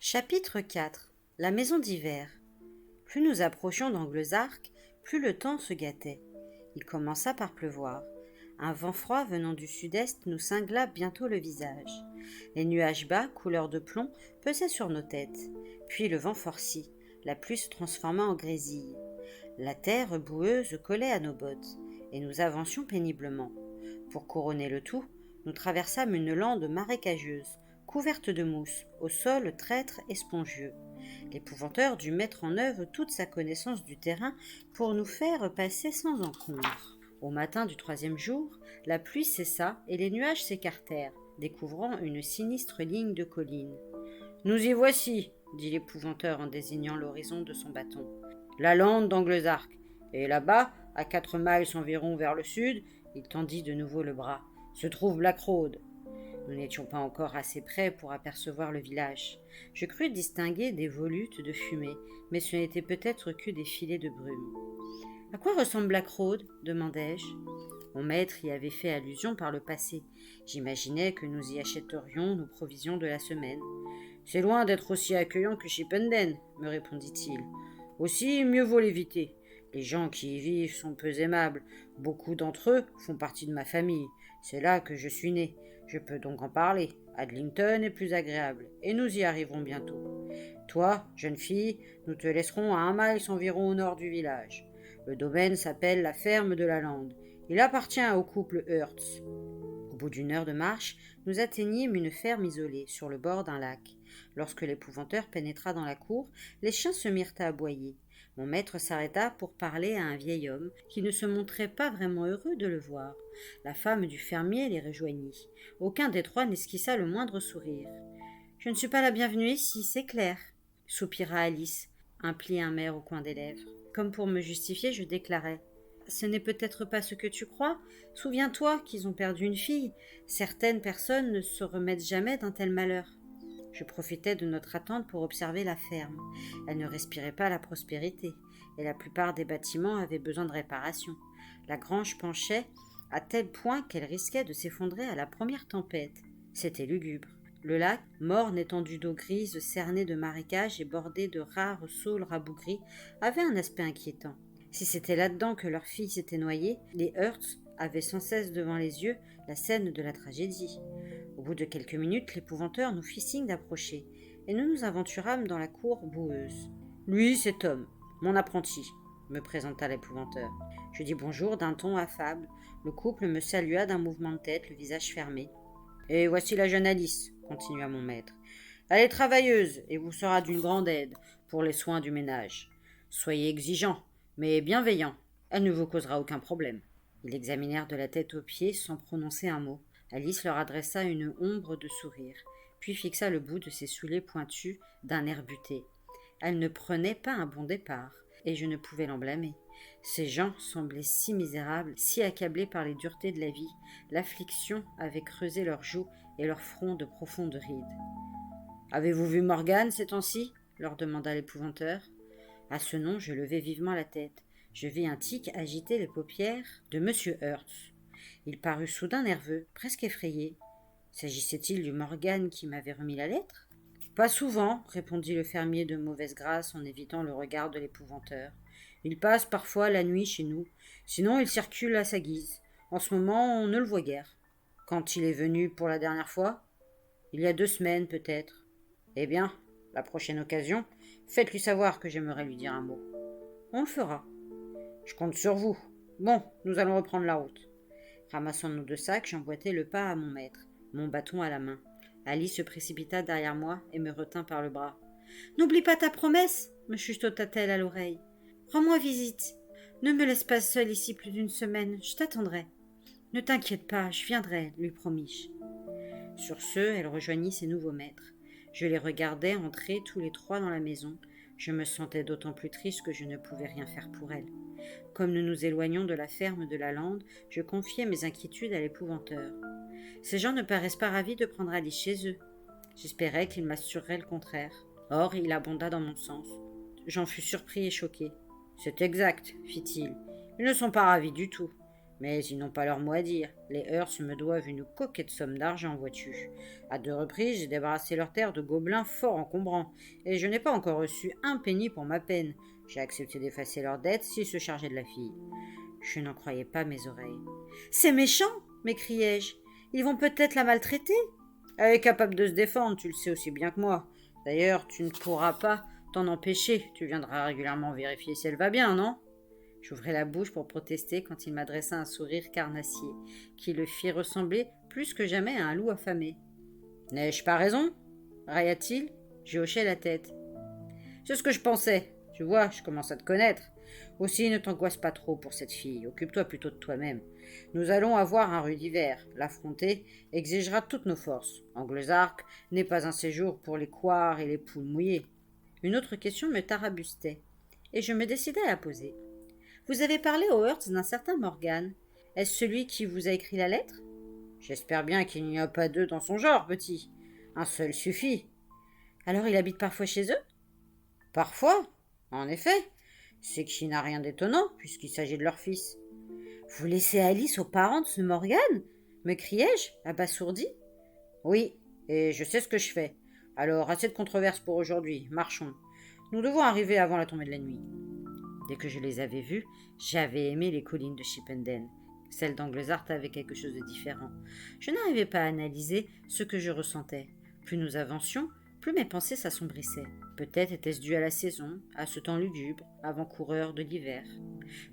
Chapitre 4. La maison d'hiver. Plus nous approchions d'Anglezark, plus le temps se gâtait. Il commença par pleuvoir. Un vent froid venant du sud-est nous cingla bientôt le visage. Les nuages bas, couleur de plomb, pesaient sur nos têtes. Puis le vent forcit. La pluie se transforma en grésille. La terre boueuse collait à nos bottes, et nous avancions péniblement. Pour couronner le tout, nous traversâmes une lande marécageuse, couverte de mousse, au sol traître et spongieux. L'épouvanteur dut mettre en œuvre toute sa connaissance du terrain pour nous faire passer sans encombre. Au matin du 3e jour, la pluie cessa et les nuages s'écartèrent, découvrant une sinistre ligne de collines. « Nous y voici, dit l'épouvanteur en désignant l'horizon de son bâton. La lande d'Anglezark. Et là-bas, à 4 miles environ vers le sud, il tendit de nouveau le bras, se trouve Black Road. Nous n'étions pas encore assez près pour apercevoir le village. Je crus distinguer des volutes de fumée, mais ce n'était peut-être que des filets de brume. « À quoi ressemble Black Road » demandai-je. Mon maître y avait fait allusion par le passé. J'imaginais que nous y achèterions nos provisions de la semaine. « C'est loin d'être aussi accueillant que chez Penden, me répondit-il. Aussi, mieux vaut l'éviter. Les gens qui y vivent sont peu aimables. Beaucoup d'entre eux font partie de ma famille. C'est là que je suis né. Je peux donc en parler. Adlington est plus agréable, et nous y arriverons bientôt. Toi, jeune fille, nous te laisserons à 1 mile environ au nord du village. Le domaine s'appelle la ferme de la Lande. Il appartient au couple Hertz. Au bout d'1 heure de marche, nous atteignîmes une ferme isolée, sur le bord d'un lac. Lorsque l'épouvanteur pénétra dans la cour, les chiens se mirent à aboyer. Mon maître s'arrêta pour parler à un vieil homme qui ne se montrait pas vraiment heureux de le voir. La femme du fermier les rejoignit. Aucun des trois n'esquissa le moindre sourire. « Je ne suis pas la bienvenue ici, c'est clair, » soupira Alice, un pli amer au coin des lèvres. Comme pour me justifier, je déclarai. « Ce n'est peut-être pas ce que tu crois. Souviens-toi qu'ils ont perdu une fille. Certaines personnes ne se remettent jamais d'un tel malheur. » Je profitais de notre attente pour observer la ferme. Elle ne respirait pas la prospérité, et la plupart des bâtiments avaient besoin de réparation. La grange penchait à tel point qu'elle risquait de s'effondrer à la première tempête. C'était lugubre. Le lac, morne étendue d'eau grise cernée de marécages et bordé de rares saules rabougries, avait un aspect inquiétant. Si c'était là-dedans que leur fille s'était noyée, les Hertz avaient sans cesse devant les yeux la scène de la tragédie. Au bout de quelques minutes, l'épouvanteur nous fit signe d'approcher, et nous nous aventurâmes dans la cour boueuse. « Lui, c'est Tom, mon apprenti, » me présenta l'épouvanteur. Je dis bonjour d'un ton affable. Le couple me salua d'un mouvement de tête, le visage fermé. « Et voici la jeune Alice, » continua mon maître. « Elle est travailleuse et vous sera d'une grande aide pour les soins du ménage. Soyez exigeant, mais bienveillant. Elle ne vous causera aucun problème. » Ils l'examinèrent de la tête aux pieds sans prononcer un mot. Alice leur adressa une ombre de sourire, puis fixa le bout de ses souliers pointus d'un air buté. Elle ne prenait pas un bon départ, et je ne pouvais l'en blâmer. Ces gens semblaient si misérables, si accablés par les duretés de la vie. L'affliction avait creusé leurs joues et leurs fronts de profondes rides. « Avez-vous vu Morgan ces temps-ci » leur demanda l'épouvanteur. À ce nom, je levai vivement la tête. Je vis un tic agiter les paupières de M. Hertz. Il parut soudain nerveux, presque effrayé. S'agissait-il du Morgan qui m'avait remis la lettre ? « Pas souvent, » répondit le fermier de mauvaise grâce en évitant le regard de l'épouvanteur. « Il passe parfois la nuit chez nous. Sinon, il circule à sa guise. En ce moment, on ne le voit guère. »« Quand il est venu pour la dernière fois ?»« Il y a 2 semaines, peut-être. »« Eh bien, la prochaine occasion, faites-lui savoir que j'aimerais lui dire un mot. »« On le fera. »« Je compte sur vous. Bon, nous allons reprendre la route. » Ramassant nos 2 sacs, j'emboîtai le pas à mon maître, mon bâton à la main. Alice se précipita derrière moi et me retint par le bras. « N'oublie pas ta promesse, » me chuchota-t-elle à l'oreille. « Rends-moi visite. Ne me laisse pas seule ici plus d'1 semaine, je t'attendrai. »« Ne t'inquiète pas, je viendrai, » lui promis-je. Sur ce, elle rejoignit ses nouveaux maîtres. Je les regardais entrer tous les 3 dans la maison. Je me sentais d'autant plus triste que je ne pouvais rien faire pour elle. Comme nous nous éloignions de la ferme de la Lande, je confiai mes inquiétudes à l'épouvanteur. Ces gens ne paraissent pas ravis de prendre Alice chez eux. J'espérais qu'il m'assurerait le contraire. Or, il abonda dans mon sens. J'en fus surpris et choqué. « C'est exact, fit-il. Ils ne sont pas ravis du tout. Mais ils n'ont pas leur mot à dire. Les Hearst me doivent une coquette somme d'argent, vois-tu. À 2 reprises, j'ai débarrassé leur terre de gobelins fort encombrants, et je n'ai pas encore reçu un penny pour ma peine. J'ai accepté d'effacer leurs dettes s'ils se chargeaient de la fille. Je n'en croyais pas mes oreilles. « C'est méchant !» m'écriai-je. « Ils vont peut-être la maltraiter. » Elle est capable de se défendre, tu le sais aussi bien que moi. D'ailleurs, tu ne pourras pas t'en empêcher. Tu viendras régulièrement vérifier si elle va bien, non ? J'ouvrais la bouche pour protester quand il m'adressa un sourire carnassier, qui le fit ressembler plus que jamais à un loup affamé. « N'ai-je pas raison ?» railla-t-il. Je hochai la tête. « C'est ce que je pensais. Tu vois, je commence à te connaître. Aussi, ne t'angoisse pas trop pour cette fille. Occupe-toi plutôt de toi-même. Nous allons avoir un rude hiver. L'affronter exigera toutes nos forces. Anglezark n'est pas un séjour pour les couards et les poules mouillées. » Une autre question me tarabustait, et je me décidai à la poser. « Vous avez parlé aux Hearts d'un certain Morgan. Est-ce celui qui vous a écrit la lettre ? » J'espère bien qu'il n'y a pas deux dans son genre, petit. Un seul suffit. Alors il habite parfois chez eux ? Parfois, en effet. C'est qui n'a rien d'étonnant, puisqu'il s'agit de leur fils. Vous laissez Alice aux parents de ce Morgan ? m'écriai-je, abasourdi. Oui, et je sais ce que je fais. Alors, assez de controverses pour aujourd'hui. Marchons. Nous devons arriver avant la tombée de la nuit. Dès que je les avais vus, j'avais aimé les collines de Chipenden. Celles d'Anglezark avaient quelque chose de différent. Je n'arrivais pas à analyser ce que je ressentais. Plus nous avancions, plus mes pensées s'assombrissaient. Peut-être était-ce dû à la saison, à ce temps lugubre, avant-coureur de l'hiver.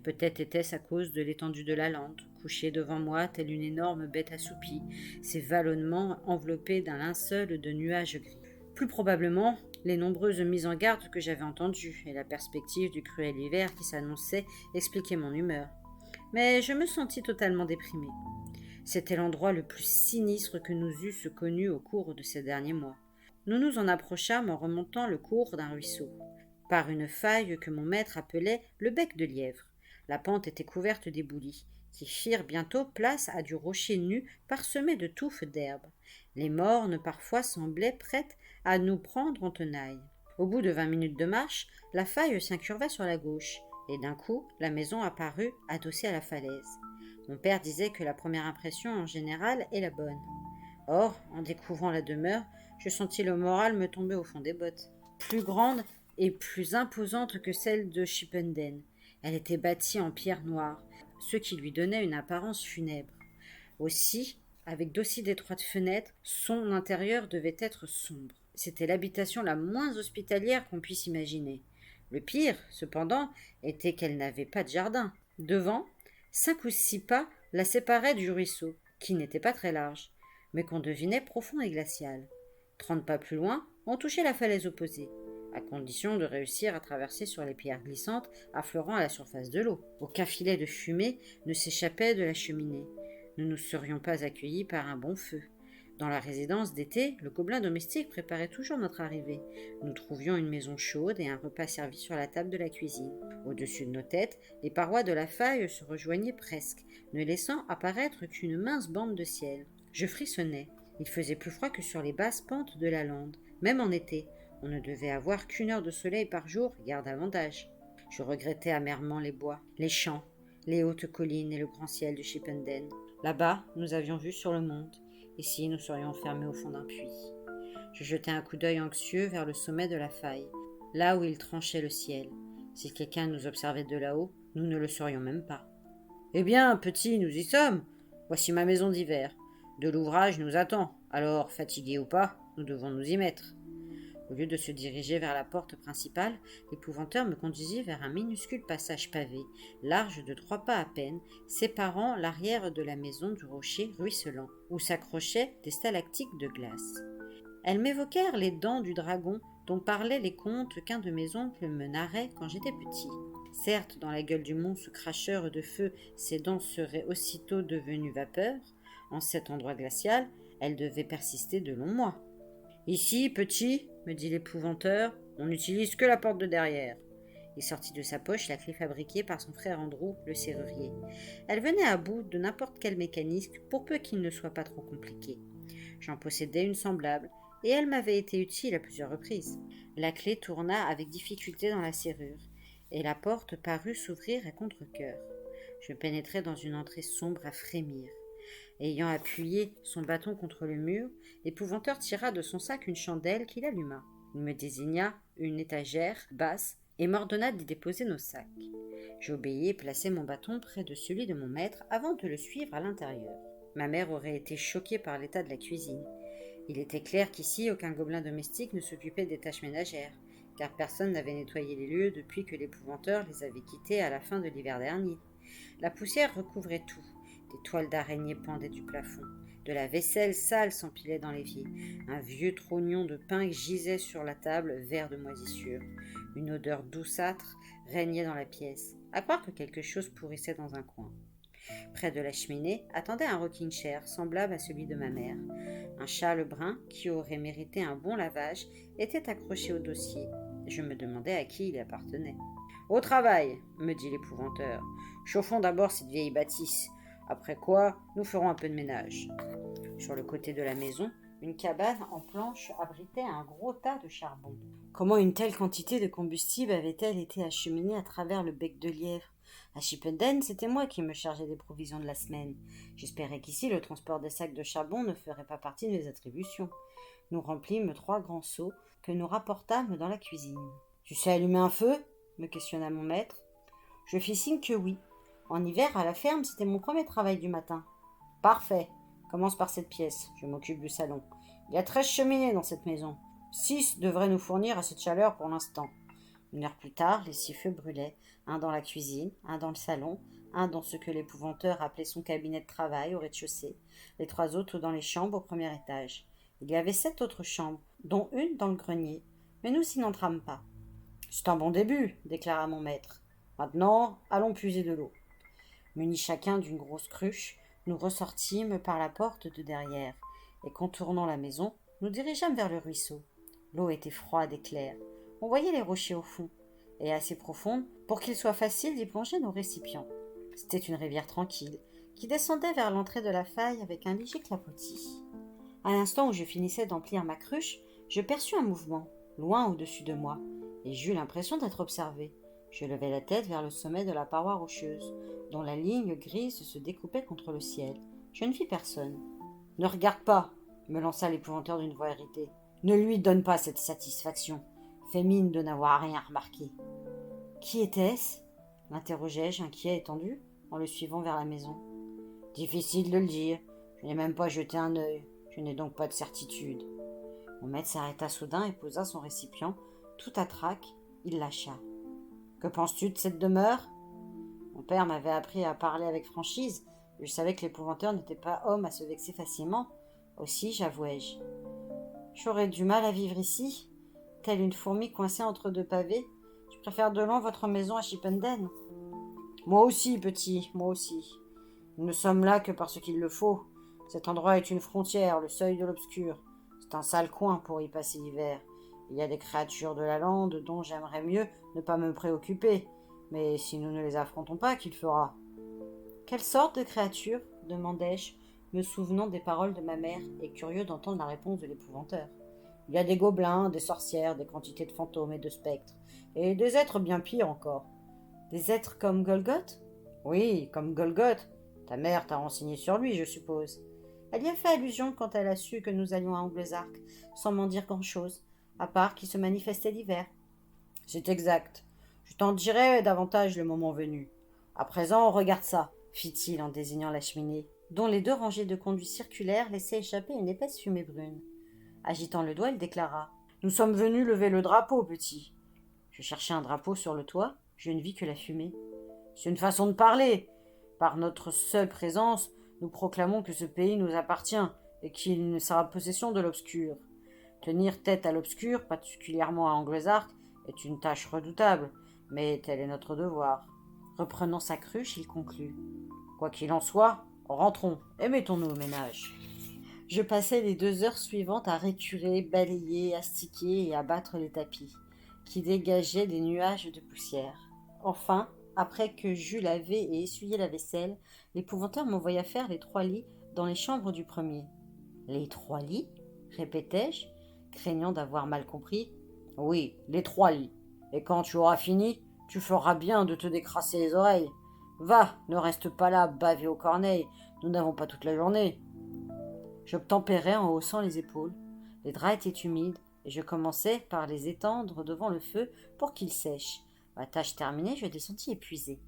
Peut-être était-ce à cause de l'étendue de la lande, couchée devant moi telle une énorme bête assoupie, ses vallonnements enveloppés d'un linceul de nuages gris. Plus probablement, les nombreuses mises en garde que j'avais entendues et la perspective du cruel hiver qui s'annonçait expliquaient mon humeur. Mais je me sentis totalement déprimée. C'était l'endroit le plus sinistre que nous eusses connu au cours de ces derniers mois. Nous nous en approchâmes en remontant le cours d'un ruisseau, par une faille que mon maître appelait le bec de lièvre. La pente était couverte d'éboulis, qui firent bientôt place à du rocher nu parsemé de touffes d'herbe. Les mornes parfois semblaient prêtes à nous prendre en tenaille. Au bout de 20 minutes de marche, la faille s'incurva sur la gauche, et d'un coup, la maison apparut adossée à la falaise. Mon père disait que la première impression, en général, est la bonne. Or, en découvrant la demeure, je sentis le moral me tomber au fond des bottes. Plus grande et plus imposante que celle de Chipenden. Elle était bâtie en pierre noire, ce qui lui donnait une apparence funèbre. Aussi, avec d'aussi d'étroites fenêtres, son intérieur devait être sombre. C'était l'habitation la moins hospitalière qu'on puisse imaginer. Le pire, cependant, était qu'elle n'avait pas de jardin. Devant, 5 ou 6 pas la séparaient du ruisseau, qui n'était pas très large, mais qu'on devinait profond et glacial. 30 pas plus loin, on touchait la falaise opposée, à condition de réussir à traverser sur les pierres glissantes affleurant à la surface de l'eau. Aucun filet de fumée ne s'échappait de la cheminée. Nous ne serions pas accueillis par un bon feu. Dans la résidence d'été, le gobelin domestique préparait toujours notre arrivée. Nous trouvions une maison chaude et un repas servi sur la table de la cuisine. Au-dessus de nos têtes, les parois de la faille se rejoignaient presque, ne laissant apparaître qu'une mince bande de ciel. Je frissonnais. Il faisait plus froid que sur les basses pentes de la lande. Même en été, on ne devait avoir qu'1 heure de soleil par jour, garde avantage. Je regrettais amèrement les bois, les champs, les hautes collines et le grand ciel de Chipenden. Là-bas, nous avions vu sur le monde. Ici, nous serions enfermés au fond d'un puits. Je jetai un coup d'œil anxieux vers le sommet de la faille, là où il tranchait le ciel. Si quelqu'un nous observait de là-haut, nous ne le saurions même pas. « Eh bien, petit, nous y sommes. Voici ma maison d'hiver. De l'ouvrage nous attend, alors, fatigués ou pas, nous devons nous y mettre. » Au lieu de se diriger vers la porte principale, l'épouvanteur me conduisit vers un minuscule passage pavé, large de 3 pas à peine, séparant l'arrière de la maison du rocher ruisselant, où s'accrochaient des stalactites de glace. Elles m'évoquèrent les dents du dragon dont parlaient les contes qu'un de mes oncles me narrait quand j'étais petit. Certes, dans la gueule du monstre cracheur de feu, ces dents seraient aussitôt devenues vapeur. En cet endroit glacial, elles devaient persister de longs mois. « Ici, petit, me dit l'épouvanteur, on n'utilise que la porte de derrière. » Il sortit de sa poche la clé fabriquée par son frère Andrew, le serrurier. Elle venait à bout de n'importe quel mécanisme, pour peu qu'il ne soit pas trop compliqué. J'en possédais une semblable, et elle m'avait été utile à plusieurs reprises. La clé tourna avec difficulté dans la serrure, et la porte parut s'ouvrir à contre-cœur. Je pénétrai dans une entrée sombre à frémir. Ayant appuyé son bâton contre le mur, l'épouvanteur tira de son sac une chandelle qu'il alluma. Il me désigna une étagère basse et m'ordonna d'y déposer nos sacs. J'obéis et plaçai mon bâton près de celui de mon maître avant de le suivre à l'intérieur. Ma mère aurait été choquée par l'état de la cuisine. Il était clair qu'ici, aucun gobelin domestique ne s'occupait des tâches ménagères, car personne n'avait nettoyé les lieux depuis que l'épouvanteur les avait quittés à la fin de l'hiver dernier. La poussière recouvrait tout. Des toiles d'araignée pendaient du plafond. De la vaisselle sale s'empilait dans l'évier. Un vieux trognon de pain gisait sur la table, vert de moisissure. Une odeur douceâtre régnait dans la pièce, à croire que quelque chose pourrissait dans un coin. Près de la cheminée attendait un rocking-chair semblable à celui de ma mère. Un châle brun, qui aurait mérité un bon lavage, était accroché au dossier. Je me demandais à qui il appartenait. « Au travail !» me dit l'épouvanteur. « Chauffons d'abord cette vieille bâtisse. Après quoi, nous ferons un peu de ménage. » Sur le côté de la maison, une cabane en planches abritait un gros tas de charbon. Comment une telle quantité de combustible avait-elle été acheminée à travers le bec de lièvre? À Chipenden, c'était moi qui me chargeais des provisions de la semaine. J'espérais qu'ici, le transport des sacs de charbon ne ferait pas partie de mes attributions. Nous remplîmes 3 grands seaux que nous rapportâmes dans la cuisine. « Tu sais allumer un feu ?» me questionna mon maître. Je fis signe que oui. En hiver, à la ferme, c'était mon premier travail du matin. « Parfait. Commence par cette pièce. Je m'occupe du salon. Il y a 13 cheminées dans cette maison. 6 devraient nous fournir à cette chaleur pour l'instant. » Une heure plus tard, les 6 feux brûlaient, un dans la cuisine, un dans le salon, un dans ce que l'épouvanteur appelait son cabinet de travail au rez-de-chaussée, les 3 autres dans les chambres au premier étage. Il y avait 7 autres chambres, dont une dans le grenier, mais nous y n'entrâmes pas. « C'est un bon début, » déclara mon maître. « Maintenant, allons puiser de l'eau. » Munis chacun d'une grosse cruche, nous ressortîmes par la porte de derrière, et contournant la maison, nous dirigeâmes vers le ruisseau. L'eau était froide et claire. On voyait les rochers au fond, et assez profonde pour qu'il soit facile d'y plonger nos récipients. C'était une rivière tranquille, qui descendait vers l'entrée de la faille avec un léger clapotis. À l'instant où je finissais d'emplir ma cruche, je perçus un mouvement, loin au-dessus de moi, et j'eus l'impression d'être observé. Je levai la tête vers le sommet de la paroi rocheuse, dont la ligne grise se découpait contre le ciel. Je ne vis personne. « Ne regarde pas !» me lança l'épouvanteur d'une voix irritée. « Ne lui donne pas cette satisfaction. Fais mine de n'avoir rien remarqué. » « Qui était-ce » l'interrogeai-je, inquiet et tendu, en le suivant vers la maison. « Difficile de le dire. Je n'ai même pas jeté un œil. Je n'ai donc pas de certitude. » Mon maître s'arrêta soudain et posa son récipient. Tout à trac, il lâcha. « Que penses-tu de cette demeure ?» Mon père m'avait appris à parler avec franchise, et je savais que l'épouvanteur n'était pas homme à se vexer facilement. Aussi, j'avouai-je. « J'aurais du mal à vivre ici, telle une fourmi coincée entre 2 pavés. Je préfère de loin votre maison à Chipenden. »« Moi aussi, petit, moi aussi. Nous ne sommes là que parce qu'il le faut. Cet endroit est une frontière, le seuil de l'obscur. C'est un sale coin pour y passer l'hiver. Il y a des créatures de la lande dont j'aimerais mieux ne pas me préoccuper. Mais si nous ne les affrontons pas, qu'il fera ?»« Quelle sorte de créatures ?» demandai-je, me souvenant des paroles de ma mère et curieux d'entendre la réponse de l'épouvanteur. « Il y a des gobelins, des sorcières, des quantités de fantômes et de spectres, et des êtres bien pires encore. »« Des êtres comme Golgoth ?»« Oui, comme Golgoth. Ta mère t'a renseigné sur lui, je suppose. » Elle y a fait allusion quand elle a su que nous allions à Anglezark, sans m'en dire grand-chose, à part qu'il se manifestait l'hiver. « C'est exact. Je t'en dirai davantage le moment venu. À présent, regarde ça, fit-il en désignant la cheminée, dont les 2 rangées de conduits circulaires laissaient échapper une épaisse fumée brune. Agitant le doigt, il déclara. « Nous sommes venus lever le drapeau, petit. » Je cherchai un drapeau sur le toit, je ne vis que la fumée. « C'est une façon de parler. Par notre seule présence, nous proclamons que ce pays nous appartient et qu'il sera possession de l'obscur. Tenir tête à l'obscur, particulièrement à Anglezark, est une tâche redoutable, mais tel est notre devoir. » Reprenant sa cruche, il conclut. « Quoi qu'il en soit, rentrons et mettons-nous au ménage. » Je passai les 2 heures suivantes à récurer, balayer, astiquer et abattre les tapis, qui dégageaient des nuages de poussière. Enfin, après que j'eus lavé et essuyé la vaisselle, l'épouvanteur m'envoya faire les 3 lits dans les chambres du premier. « Les 3 lits ?» répétai-je, craignant d'avoir mal compris. « Oui, les 3 lits. Et quand tu auras fini, tu feras bien de te décrasser les oreilles. Va, ne reste pas là, bavé aux corneilles, nous n'avons pas toute la journée. J'obtempérais en haussant les épaules. Les draps étaient humides, et je commençais par les étendre devant le feu pour qu'ils sèchent. Ma tâche terminée, je descendis épuisé.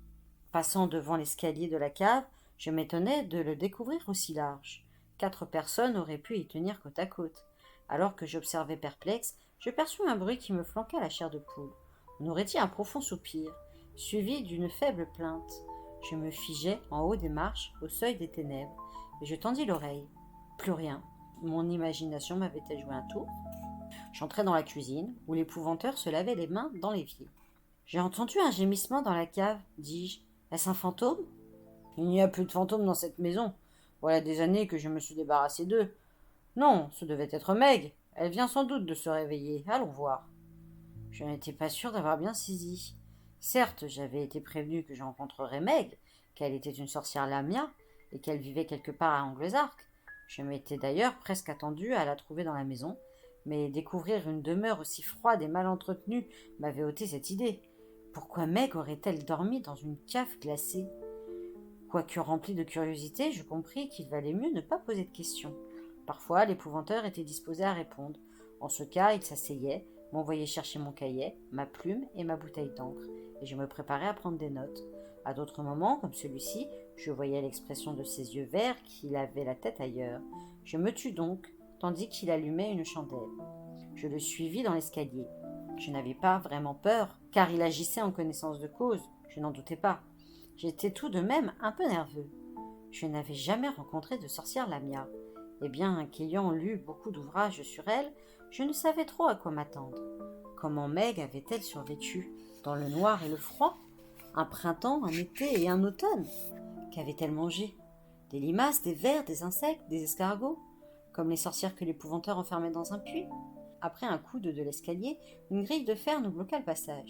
Passant devant l'escalier de la cave, je m'étonnais de le découvrir aussi large. 4 personnes auraient pu y tenir côte à côte. Alors que j'observais perplexe, je perçus un bruit qui me flanqua la chair de poule. On aurait dit un profond soupir, suivi d'une faible plainte. Je me figeai en haut des marches, au seuil des ténèbres, et je tendis l'oreille. Plus rien. Mon imagination m'avait-elle joué un tour? J'entrai dans la cuisine, où l'épouvanteur se lavait les mains dans l'évier. J'ai entendu un gémissement dans la cave, dis-je. Est-ce un fantôme? Il n'y a plus de fantômes dans cette maison. Voilà des années que je me suis débarrassé d'eux. Non, ce devait être Meg. Elle vient sans doute de se réveiller. Allons voir. Je n'étais pas sûr d'avoir bien saisi. Certes, j'avais été prévenu que je rencontrerais Meg, qu'elle était une sorcière lamia, et qu'elle vivait quelque part à Anglezark. Je m'étais d'ailleurs presque attendu à la trouver dans la maison, mais découvrir une demeure aussi froide et mal entretenue m'avait ôté cette idée. Pourquoi Meg aurait-elle dormi dans une cave glacée? Quoique rempli de curiosité, je compris qu'il valait mieux ne pas poser de questions. Parfois, l'épouvanteur était disposé à répondre. En ce cas, il s'asseyait, m'envoyait chercher mon cahier, ma plume et ma bouteille d'encre, et je me préparais à prendre des notes. À d'autres moments, comme celui-ci, je voyais l'expression de ses yeux verts qu'il avait la tête ailleurs. Je me tus donc, tandis qu'il allumait une chandelle. Je le suivis dans l'escalier. Je n'avais pas vraiment peur, car il agissait en connaissance de cause, je n'en doutais pas. J'étais tout de même un peu nerveux. Je n'avais jamais rencontré de sorcière lamia, et bien qu'ayant lu beaucoup d'ouvrages sur elle, je ne savais trop à quoi m'attendre. Comment Meg avait-elle survécu, dans le noir et le froid? Un printemps, un été et un automne? Qu'avait-elle mangé? Des limaces, des vers, des insectes, des escargots? Comme les sorcières que l'épouvanteur enfermait dans un puits? Après un coude de l'escalier, une grille de fer nous bloqua le passage.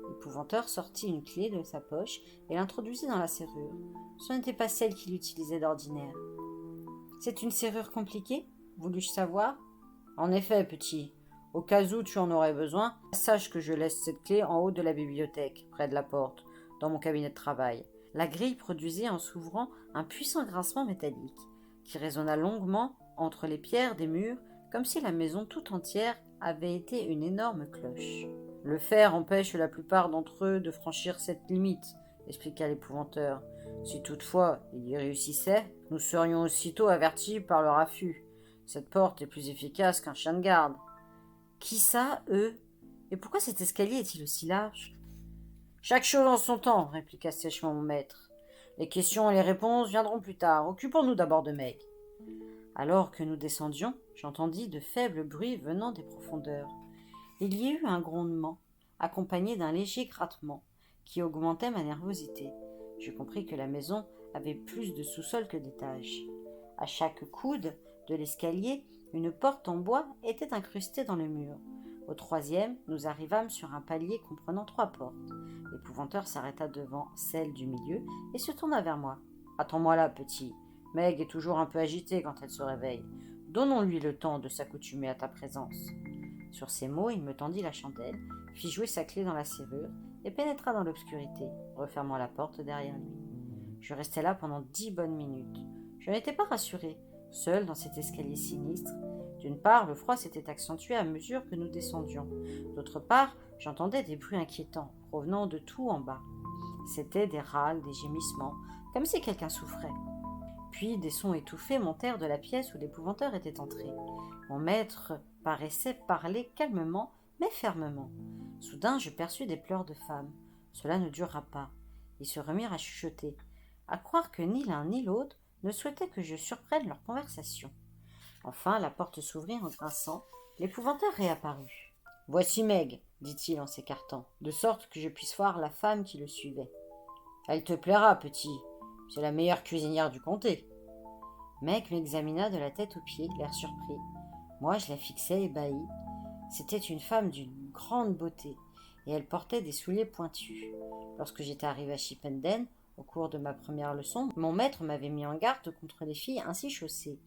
L'épouvanteur sortit une clé de sa poche et l'introduisit dans la serrure. Ce n'était pas celle qu'il utilisait d'ordinaire. « C'est une serrure compliquée ?» voulus-je savoir. « En effet, petit. Au cas où tu en aurais besoin, sache que je laisse cette clé en haut de la bibliothèque, près de la porte, dans mon cabinet de travail. » La grille produisit en s'ouvrant un puissant grincement métallique, qui résonna longuement entre les pierres des murs, comme si la maison tout entière avait été une énorme cloche. « Le fer empêche la plupart d'entre eux de franchir cette limite, » expliqua l'épouvanteur. « Si toutefois il y réussissait, nous serions aussitôt avertis par leur affût. Cette porte est plus efficace qu'un chien de garde. » « Qui ça, eux? Et pourquoi cet escalier est-il aussi large? » « Chaque chose en son temps, répliqua sèchement mon maître. Les questions et les réponses viendront plus tard. Occupons-nous d'abord de Meg. Alors que nous descendions, j'entendis de faibles bruits venant des profondeurs. Il y eut un grondement, accompagné d'un léger grattement, qui augmentait ma nervosité. Je compris que la maison avait plus de sous-sol que d'étage. À chaque coude de l'escalier, une porte en bois était incrustée dans le mur. Au 3e, nous arrivâmes sur un palier comprenant 3 portes. L'épouvanteur s'arrêta devant celle du milieu et se tourna vers moi. « Attends-moi là, petit. Meg est toujours un peu agitée quand elle se réveille. Donnons-lui le temps de s'accoutumer à ta présence. » Sur ces mots, il me tendit la chandelle, fit jouer sa clé dans la serrure et pénétra dans l'obscurité, refermant la porte derrière lui. Je restai là pendant 10 bonnes minutes. Je n'étais pas rassuré, seul dans cet escalier sinistre. D'une part, le froid s'était accentué à mesure que nous descendions. D'autre part, j'entendais des bruits inquiétants, provenant de tout en bas. C'étaient des râles, des gémissements, comme si quelqu'un souffrait. Puis des sons étouffés montèrent de la pièce où l'épouvanteur était entré. Mon maître paraissait parler calmement, mais fermement. Soudain, je perçus des pleurs de femmes. Cela ne dura pas. Ils se remirent à chuchoter, à croire que ni l'un ni l'autre ne souhaitaient que je surprenne leur conversation. Enfin, la porte s'ouvrit en grinçant. L'épouvanteur réapparut. « Voici Meg, dit-il en s'écartant, de sorte que je puisse voir la femme qui le suivait. Elle te plaira, petit. C'est la meilleure cuisinière du comté. » Meg m'examina de la tête aux pieds, l'air surpris. Moi, je la fixais ébahi. C'était une femme d'une grande beauté, et elle portait des souliers pointus. Lorsque j'étais arrivé à Chipenden, au cours de ma première leçon, mon maître m'avait mis en garde contre les filles ainsi chaussées.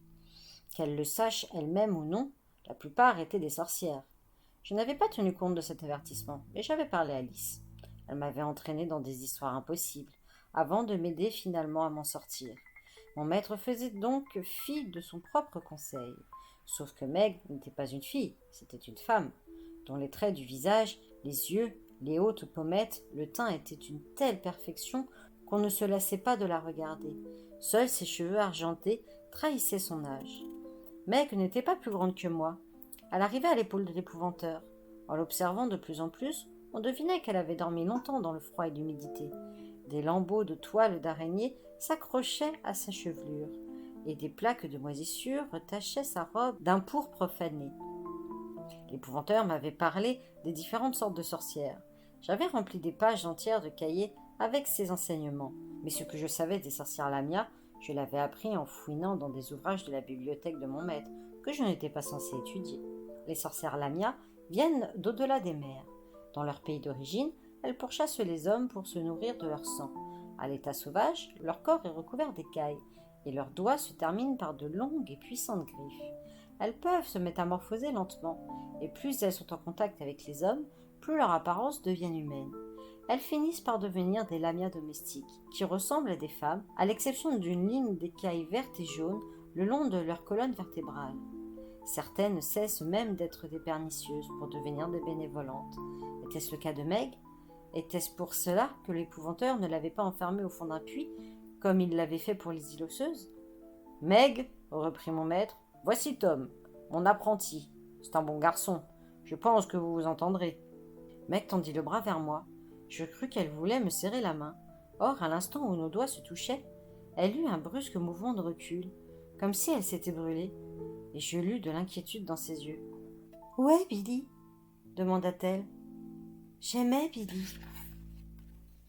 Qu'elles le sachent elles-mêmes ou non, la plupart étaient des sorcières. Je n'avais pas tenu compte de cet avertissement, mais j'avais parlé à Alice. Elle m'avait entraîné dans des histoires impossibles, avant de m'aider finalement à m'en sortir. Mon maître faisait donc fi de son propre conseil. Sauf que Meg n'était pas une fille, c'était une femme, dont les traits du visage, les yeux, les hautes pommettes, le teint étaient d'une telle perfection qu'on ne se lassait pas de la regarder. Seuls ses cheveux argentés trahissaient son âge. Meg n'était pas plus grande que moi. Elle arrivait à l'épaule de l'épouvanteur. En l'observant de plus en plus, on devinait qu'elle avait dormi longtemps dans le froid et l'humidité. Des lambeaux de toile d'araignée s'accrochaient à sa chevelure, et des plaques de moisissure retachaient sa robe d'un pourpre fané. L'épouvanteur m'avait parlé des différentes sortes de sorcières. J'avais rempli des pages entières de cahiers avec ces enseignements, mais ce que je savais des sorcières Lamia, je l'avais appris en fouinant dans des ouvrages de la bibliothèque de mon maître, que je n'étais pas censé étudier. Les sorcières Lamia viennent d'au-delà des mers. Dans leur pays d'origine, elles pourchassent les hommes pour se nourrir de leur sang. À l'état sauvage, leur corps est recouvert d'écailles, et leurs doigts se terminent par de longues et puissantes griffes. Elles peuvent se métamorphoser lentement, et plus elles sont en contact avec les hommes, plus leur apparence devient humaine. Elles finissent par devenir des lamias domestiques, qui ressemblent à des femmes, à l'exception d'une ligne d'écailles vertes et jaunes le long de leur colonne vertébrale. Certaines cessent même d'être des pernicieuses pour devenir des bénévolantes. Était-ce le cas de Meg ? Était-ce pour cela que l'épouvanteur ne l'avait pas enfermée au fond d'un puits, comme il l'avait fait pour les îles osseuses ? Meg, reprit mon maître, voici Tom, mon apprenti. C'est un bon garçon. Je pense que vous vous entendrez. Meg tendit le bras vers moi. Je crus qu'elle voulait me serrer la main. Or, à l'instant où nos doigts se touchaient, elle eut un brusque mouvement de recul, comme si elle s'était brûlée, et je lus de l'inquiétude dans ses yeux. « Où est Billy ?» demanda-t-elle. J'aimais Billy.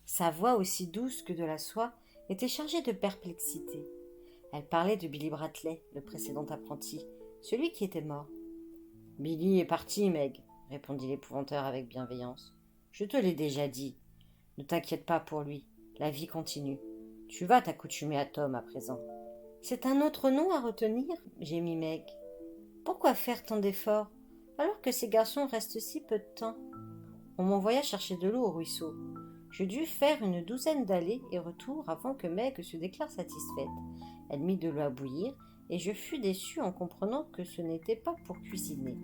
Sa voix, aussi douce que de la soie, était chargée de perplexité. Elle parlait de Billy Bradley, le précédent apprenti, celui qui était mort. « Billy est parti, Meg, » répondit l'épouvanteur avec bienveillance. « Je te l'ai déjà dit. Ne t'inquiète pas pour lui, la vie continue. Tu vas t'accoutumer à Tom à présent. »« C'est un autre nom à retenir ?» gémit Meg. « Pourquoi faire tant d'efforts, alors que ces garçons restent si peu de temps ?» On m'envoya chercher de l'eau au ruisseau. Je dus faire une douzaine d'allers et retours avant que Meg se déclare satisfaite. Elle mit de l'eau à bouillir, et je fus déçu en comprenant que ce n'était pas pour cuisiner.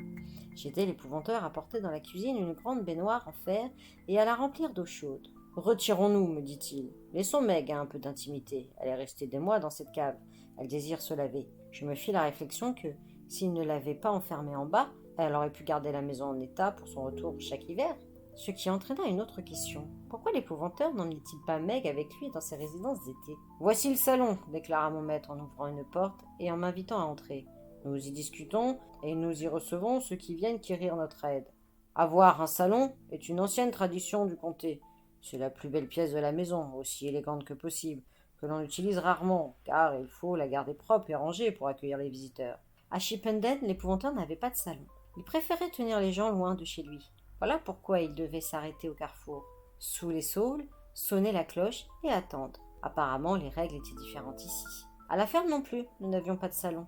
J'aidai l'épouvanteur à porter dans la cuisine une grande baignoire en fer et à la remplir d'eau chaude. « Retirons-nous, me dit-il. Laissons Meg à un peu d'intimité. Elle est restée des mois dans cette cave. Elle désire se laver. » Je me fis la réflexion que, s'il ne l'avait pas enfermée en bas, elle aurait pu garder la maison en état pour son retour chaque hiver. Ce qui entraîna une autre question. Pourquoi l'épouvanteur n'emmenait-il pas Meg avec lui dans ses résidences d'été ? « Voici le salon, déclara mon maître en ouvrant une porte et en m'invitant à entrer. Nous y discutons et nous y recevons ceux qui viennent quérir notre aide. Avoir un salon est une ancienne tradition du comté. C'est la plus belle pièce de la maison, aussi élégante que possible, que l'on utilise rarement, car il faut la garder propre et rangée pour accueillir les visiteurs. À Chipenden, l'épouvanteur n'avait pas de salon. Il préférait tenir les gens loin de chez lui. Voilà pourquoi il devait s'arrêter au carrefour, sous les saules, sonner la cloche et attendre. Apparemment, les règles étaient différentes ici. À la ferme non plus, nous n'avions pas de salon.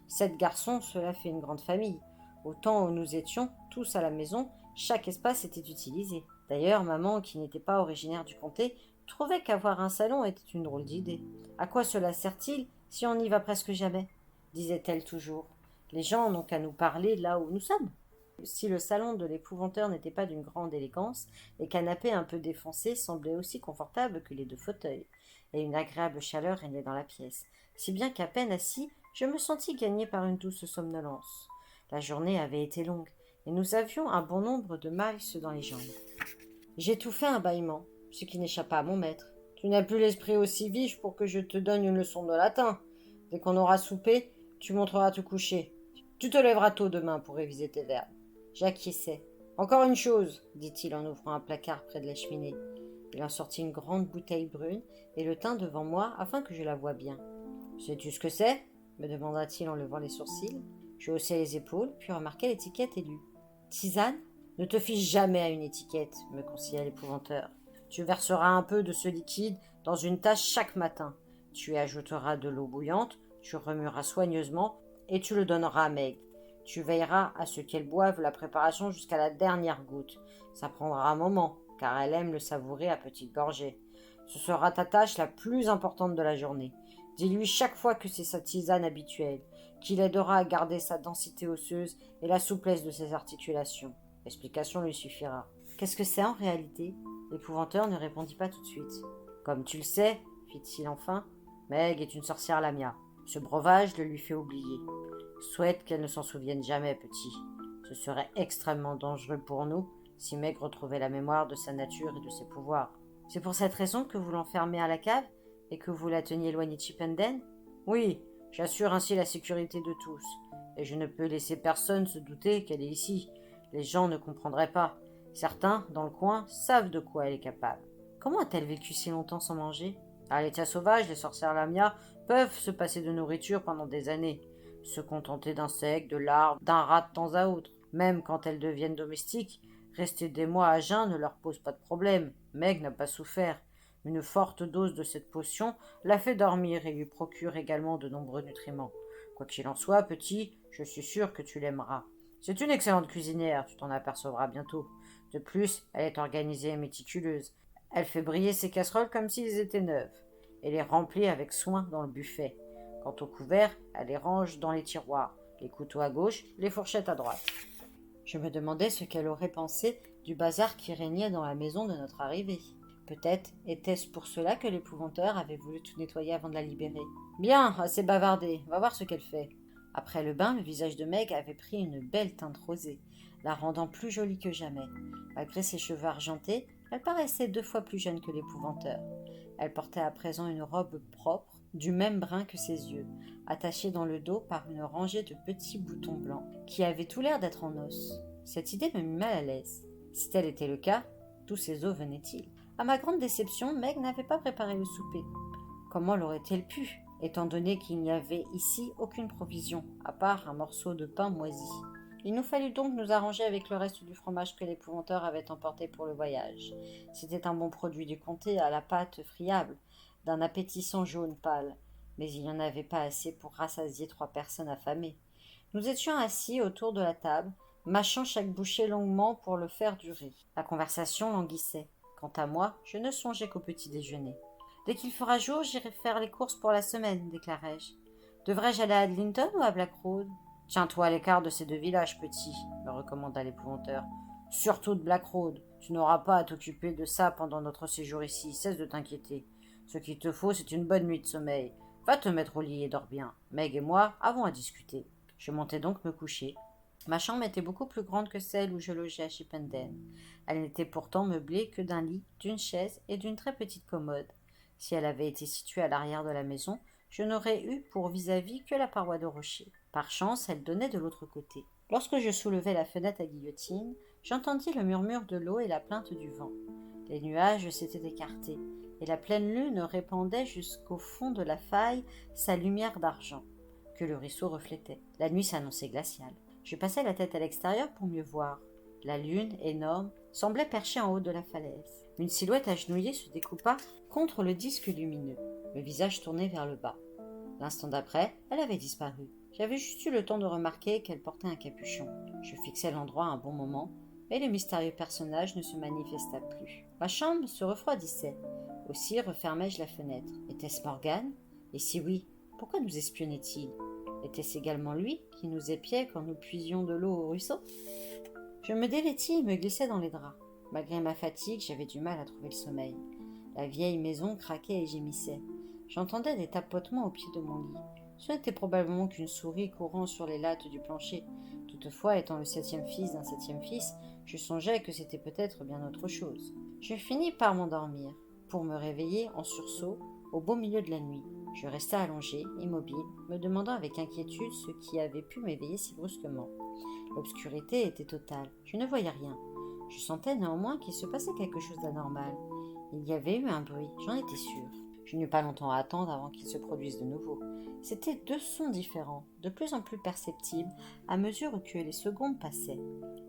7 garçons, cela fait une grande famille. Au temps où nous étions tous à la maison, chaque espace était utilisé. D'ailleurs, maman, qui n'était pas originaire du comté, trouvait qu'avoir un salon était une drôle d'idée. À quoi cela sert-il si on n'y va presque jamais ? Disait-elle toujours. Les gens n'ont qu'à nous parler là où nous sommes. Si le salon de l'épouvanteur n'était pas d'une grande élégance, les canapés un peu défoncés semblaient aussi confortables que les 2 fauteuils, et une agréable chaleur régnait dans la pièce, si bien qu'à peine assis, je me sentis gagné par une douce somnolence. La journée avait été longue, et nous avions un bon nombre de miles dans les jambes. J'étouffai un bâillement, ce qui n'échappa à mon maître. « Tu n'as plus l'esprit aussi vif pour que je te donne une leçon de latin. Dès qu'on aura soupé, tu monteras te coucher. Tu te lèveras tôt demain pour réviser tes verbes. » J'acquiesçai. « Encore une chose, dit-il en ouvrant un placard près de la cheminée. Il en sortit une grande bouteille brune et le tint devant moi afin que je la voie bien. « Sais-tu ce que c'est ?» me demanda-t-il en levant les sourcils. Je haussai les épaules, puis remarquai l'étiquette et lus. « Tisane ?» Ne te fiche jamais à une étiquette, me conseilla l'épouvanteur. Tu verseras un peu de ce liquide dans une tasse chaque matin. Tu y ajouteras de l'eau bouillante, tu remueras soigneusement et tu le donneras à Meg. Tu veilleras à ce qu'elle boive la préparation jusqu'à la dernière goutte. Ça prendra un moment, car elle aime le savourer à petites gorgées. Ce sera ta tâche la plus importante de la journée. Dis-lui chaque fois que c'est sa tisane habituelle, qu'il aidera à garder sa densité osseuse et la souplesse de ses articulations. L'explication lui suffira. Qu'est-ce que c'est en réalité? L'épouvanteur ne répondit pas tout de suite. Comme tu le sais, fit-il enfin, Meg est une sorcière lamia. Ce breuvage le lui fait oublier. Souhaite qu'elle ne s'en souvienne jamais, petit. Ce serait extrêmement dangereux pour nous si Meg retrouvait la mémoire de sa nature et de ses pouvoirs. C'est pour cette raison que vous l'enfermez à la cave et que vous la teniez éloignée de Chipenden? Oui, j'assure ainsi la sécurité de tous. Et je ne peux laisser personne se douter qu'elle est ici. Les gens ne comprendraient pas. Certains, dans le coin, savent de quoi elle est capable. Comment a-t-elle vécu si longtemps sans manger? À l'état sauvage, les sorcières lamia peuvent se passer de nourriture pendant des années, se contenter d'insectes, de larves, d'un rat de temps à autre. Même quand elles deviennent domestiques, rester des mois à jeun ne leur pose pas de problème. Meg n'a pas souffert. Une forte dose de cette potion la fait dormir et lui procure également de nombreux nutriments. Quoi qu'il en soit, petit, je suis sûr que tu l'aimeras. C'est une excellente cuisinière, tu t'en apercevras bientôt. De plus, elle est organisée et méticuleuse. Elle fait briller ses casseroles comme s'ils étaient neufs et les remplit avec soin dans le buffet. Quant aux couverts, elle les range dans les tiroirs, les couteaux à gauche, les fourchettes à droite. Je me demandais ce qu'elle aurait pensé du bazar qui régnait dans la maison de notre arrivée. Peut-être était-ce pour cela que l'épouvanteur avait voulu tout nettoyer avant de la libérer. Bien, assez bavardé, va voir ce qu'elle fait. Après le bain, le visage de Meg avait pris une belle teinte rosée, la rendant plus jolie que jamais. Malgré ses cheveux argentés, elle paraissait 2 fois plus jeune que l'épouvanteur. Elle portait à présent une robe propre, du même brun que ses yeux, attachée dans le dos par une rangée de petits boutons blancs, qui avaient tout l'air d'être en os. Cette idée me mit mal à l'aise. Si tel était le cas, tous ces os venaient-ils? À ma grande déception, Meg n'avait pas préparé le souper. Comment l'aurait-elle pu, étant donné qu'il n'y avait ici aucune provision, à part un morceau de pain moisi? Il nous fallut donc nous arranger avec le reste du fromage que l'épouvanteur avait emporté pour le voyage. C'était un bon produit du comté à la pâte friable, d'un appétissant jaune pâle, mais il n'y en avait pas assez pour rassasier 3 personnes affamées. Nous étions assis autour de la table, mâchant chaque bouchée longuement pour le faire durer. La conversation languissait. Quant à moi, je ne songeais qu'au petit déjeuner. Dès qu'il fera jour, j'irai faire les courses pour la semaine, déclarai-je. Devrais-je aller à Adlington ou à Blackroad? Tiens-toi à l'écart de ces 2 villages, petit, me recommanda l'épouvanteur. Surtout de Blackroad. Tu n'auras pas à t'occuper de ça pendant notre séjour ici, cesse de t'inquiéter. Ce qu'il te faut, c'est une bonne nuit de sommeil. Va te mettre au lit et dors bien. Meg et moi avons à discuter. Je montai donc me coucher. Ma chambre était beaucoup plus grande que celle où je logeais à Chipenden. Elle n'était pourtant meublée que d'un lit, d'une chaise et d'une très petite commode. Si elle avait été située à l'arrière de la maison, je n'aurais eu pour vis-à-vis que la paroi de rocher. Par chance, elle donnait de l'autre côté. Lorsque je soulevai la fenêtre à guillotine, j'entendis le murmure de l'eau et la plainte du vent. Les nuages s'étaient écartés, et la pleine lune répandait jusqu'au fond de la faille sa lumière d'argent, que le ruisseau reflétait. La nuit s'annonçait glaciale. Je passai la tête à l'extérieur pour mieux voir. La lune, énorme, semblait perchée en haut de la falaise. Une silhouette agenouillée se découpa contre le disque lumineux, le visage tourné vers le bas. L'instant d'après, elle avait disparu. J'avais juste eu le temps de remarquer qu'elle portait un capuchon. Je fixai l'endroit un bon moment, mais le mystérieux personnage ne se manifesta plus. Ma chambre se refroidissait. Aussi refermai-je la fenêtre. Était-ce Morgan? Et si oui, pourquoi nous espionnait-il? Était-ce également lui qui nous épiait quand nous puisions de l'eau au ruisseau? Je me dévêtis et me glissai dans les draps. Malgré ma fatigue, j'avais du mal à trouver le sommeil. La vieille maison craquait et gémissait. J'entendais des tapotements au pied de mon lit. Ce n'était probablement qu'une souris courant sur les lattes du plancher. Toutefois, étant le 7e fils d'un 7e fils, je songeais que c'était peut-être bien autre chose. Je finis par m'endormir, pour me réveiller en sursaut au beau milieu de la nuit. Je restai allongé, immobile, me demandant avec inquiétude ce qui avait pu m'éveiller si brusquement. L'obscurité était totale, je ne voyais rien. Je sentais néanmoins qu'il se passait quelque chose d'anormal. Il y avait eu un bruit, j'en étais sûre. Je n'eus pas longtemps à attendre avant qu'il se produise de nouveau. C'étaient 2 sons différents, de plus en plus perceptibles à mesure que les secondes passaient.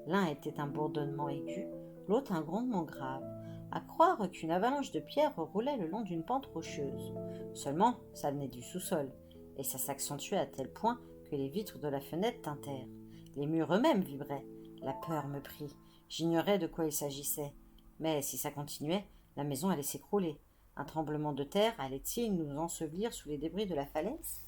L'un était un bourdonnement aigu, l'autre un grondement grave, à croire qu'une avalanche de pierres roulait le long d'une pente rocheuse. Seulement, ça venait du sous-sol, et ça s'accentuait à tel point que les vitres de la fenêtre tintèrent. Les murs eux-mêmes vibraient. La peur me prit. J'ignorais de quoi il s'agissait. Mais si ça continuait, la maison allait s'écrouler. Un tremblement de terre allait-il nous ensevelir sous les débris de la falaise?